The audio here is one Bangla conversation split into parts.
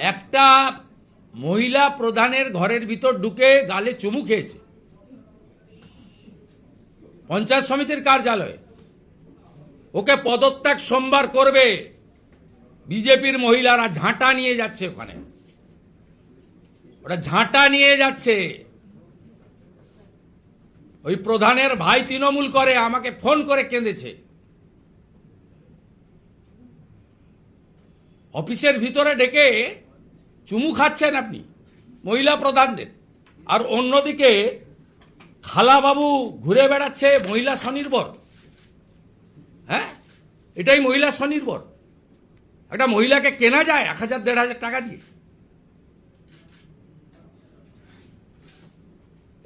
একটা মহিলা প্রধানের ঘরের ভিতর ঢুকে গালে চুমু খেয়েছে পঞ্চায়েত সমিতির কার্যালয়ে। ওকে পদত্যাগ সোমবার করবে। বিজেপির মহিলারা ঝাঁটা নিয়ে যাচ্ছে, ওখানে ওরা ঝাঁটা নিয়ে যাচ্ছে। ওই প্রধানের ভাই তৃণমূল করে, আমাকে ফোন করে কেঁদেছে। অফিসের ভিতরে ডেকে চুমু খাচ্ছেন আপনি মহিলা প্রধানদের, আর অন্যদিকে খালাবাবু ঘুরে বেড়াচ্ছে মহিলা স্বনির্ভর। হ্যাঁ, এটাই মহিলা স্বনির্ভর। একটা মহিলাকে কেনা যায় 1000-1500 টাকা দিয়ে।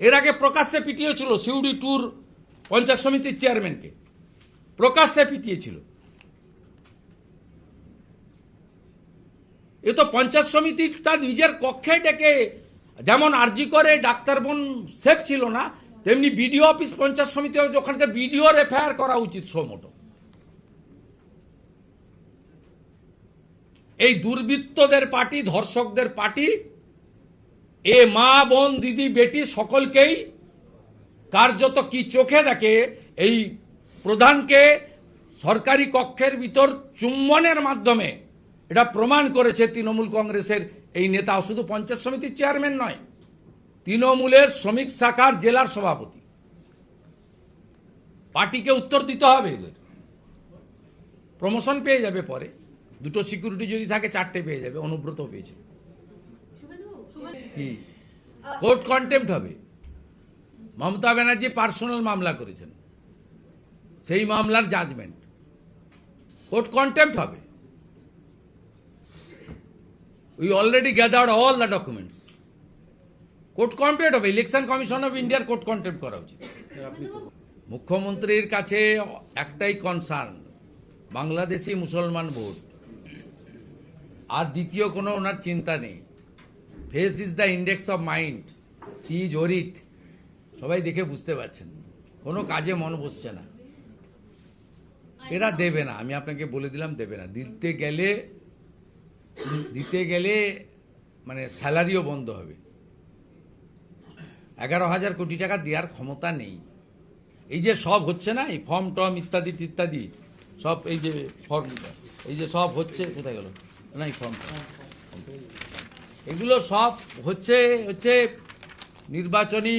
এর আগে প্রকাশ্যে পিটিয়েছিল সিউড়ি ট্যুর পঞ্চায়েত সমিতির চেয়ারম্যানকে, প্রকাশ্যে পিটিয়েছিল। এ তো পঞ্চায়েত সমিতি তার নিজের কক্ষে ডেকে, যেমন আরজি করে ডাক্তার বোন সেফ ছিল না, তেমনি বিডিও অফিস পঞ্চায়েত সমিতি ওখানকে বিডিওর এফআইআর করা উচিত সোমোটো। এই দুর্বৃত্তদের পার্টি, ধর্ষকদের পার্টি, এ মা বোন দিদি বেটি সকলকেই কার্যত কি চোখে দেখে এই প্রধানকে সরকারি কক্ষের ভিতর চুম্বনের মাধ্যমে এটা প্রমাণ করেছে তৃণমূল কংগ্রেসের এই নেতা। শুধু পঞ্চায়েত সমিতির চেয়ারম্যান নয়, তৃণমূলের শ্রমিক শাখার জেলার সভাপতি। পার্টিকে উত্তর দিতে হবে। এদের প্রমোশন পেয়ে যাবে, পরে দুটো সিকিউরিটি যদি থাকে 4টে পেয়ে যাবে। অনুব্রত পেয়েছে। কি কোর্ট কন্টেম্প্ট হবে। মমতা ব্যানার্জি পার্সোনাল মামলা করেছেন, সেই মামলার জাজমেন্ট কোর্ট কন্টেম্প্ট হবে। We already gathered all the documents. Court contempt হবে। ইলেকশন কমিশন অফ ইন্ডিয়ার কোর্ট কন্টেম্প্ট করা উচিত। মুখ্যমন্ত্রীর কাছে একটাই কনসার্ন, বাংলাদেশি মুসলমান ভোট। আর দ্বিতীয় কোনো ওনার চিন্তা নেই। Face is the index of mind, সি ইজ ওরিট। সবাই দেখে বুঝতে পারছেন কোনো কাজে মন বসছে না। এরা দেবে না, আমি আপনাকে বলে দিলাম, দেবে না। দিতে গেলে মানে স্যালারিও বন্ধ হবে। 11,000 কোটি টাকা দেওয়ার ক্ষমতা নেই। এই যে সব হচ্ছে না, এই ফর্ম টম ইত্যাদি ইত্যাদি সব, এই যে ফর্ম, এই যে সব হচ্ছে, কোথায় গেল না এই ফর্ম, এগুলো সব হচ্ছে নির্বাচনী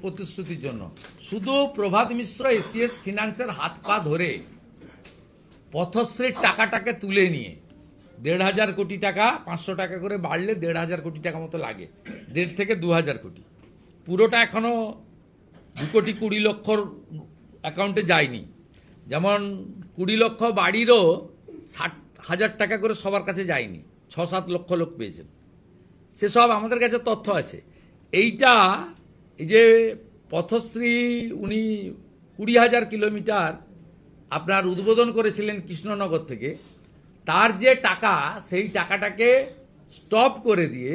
প্রতিশ্রুতির জন্য। শুধু প্রভাত মিশ্র এসিএস ফিনান্সের হাত পা ধরে পথশ্রীর টাকাটাকে তুলে নিয়ে 1,500 কোটি টাকা, 500 টাকা করে বাড়লে 1,500 কোটি টাকা মতো লাগে, 1,500 থেকে 2,000 কোটি। পুরোটা এখনো 2,20 লক্ষ অ্যাকাউন্টে যায়নি। যেমন 20 লক্ষ বাড়িরও 60,000 টাকা করে সবার কাছে যায়নি, 6-7 লক্ষ লোক পেয়েছেন। সেসব আমাদের কাছে তথ্য আছে। এইটা, এই যে পথশ্রী উনি 20,000 কিলোমিটার আপনার উদ্বোধন করেছিলেন কৃষ্ণনগর থেকে, তার যে টাকা, সেই টাকাটাকে স্টপ করে দিয়ে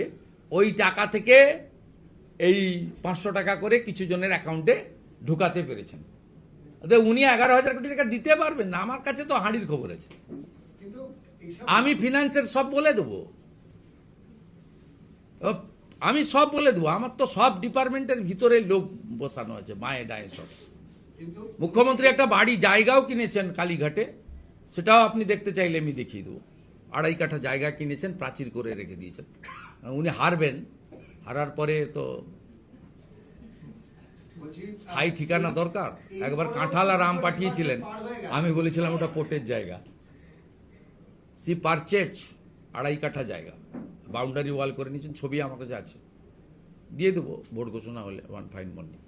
ওই টাকা থেকে এই 500 টাকা করে কিছু জনের অ্যাকাউন্টে ঢুকাতে পেরেছেন। উনি 11,000 কোটি টাকা দিতে পারবেন না। আমার কাছে তো হাঁড়ির খবর আছে, আমি ফিনান্সের সব বলে দেবো, আমি সব বলে দেবো। আমার তো সব ডিপার্টমেন্টের ভিতরে লোক বসানো আছে, বাঁয়ে ডায়ে সব। মুখ্যমন্ত্রী একটা বাড়ি জায়গাও কিনেছেন কালীঘাটে, সেটাও আপনি দেখতে চাইলে আমি দেখিয়ে দেবো। 2.5 কাঠা জায়গা কিনেছেন, প্রাচীর করে রেখে দিয়েছেন। উনি হারবেন, হারার পরে তো স্থায়ী ঠিকানা দরকার। একবার কাঁঠাল আর আম পাঠিয়েছিলেন, আমি বলেছিলাম ওটা পোর্টের জায়গা। সি পারচেজ 2.5 কাঠা জায়গা, বাউন্ডারি ওয়াল করে নিয়েছেন, ছবি আমার কাছে আছে, দিয়ে দেবো ভোট ঘোষণা হলে, ওয়ান ফাইন মর্নিং।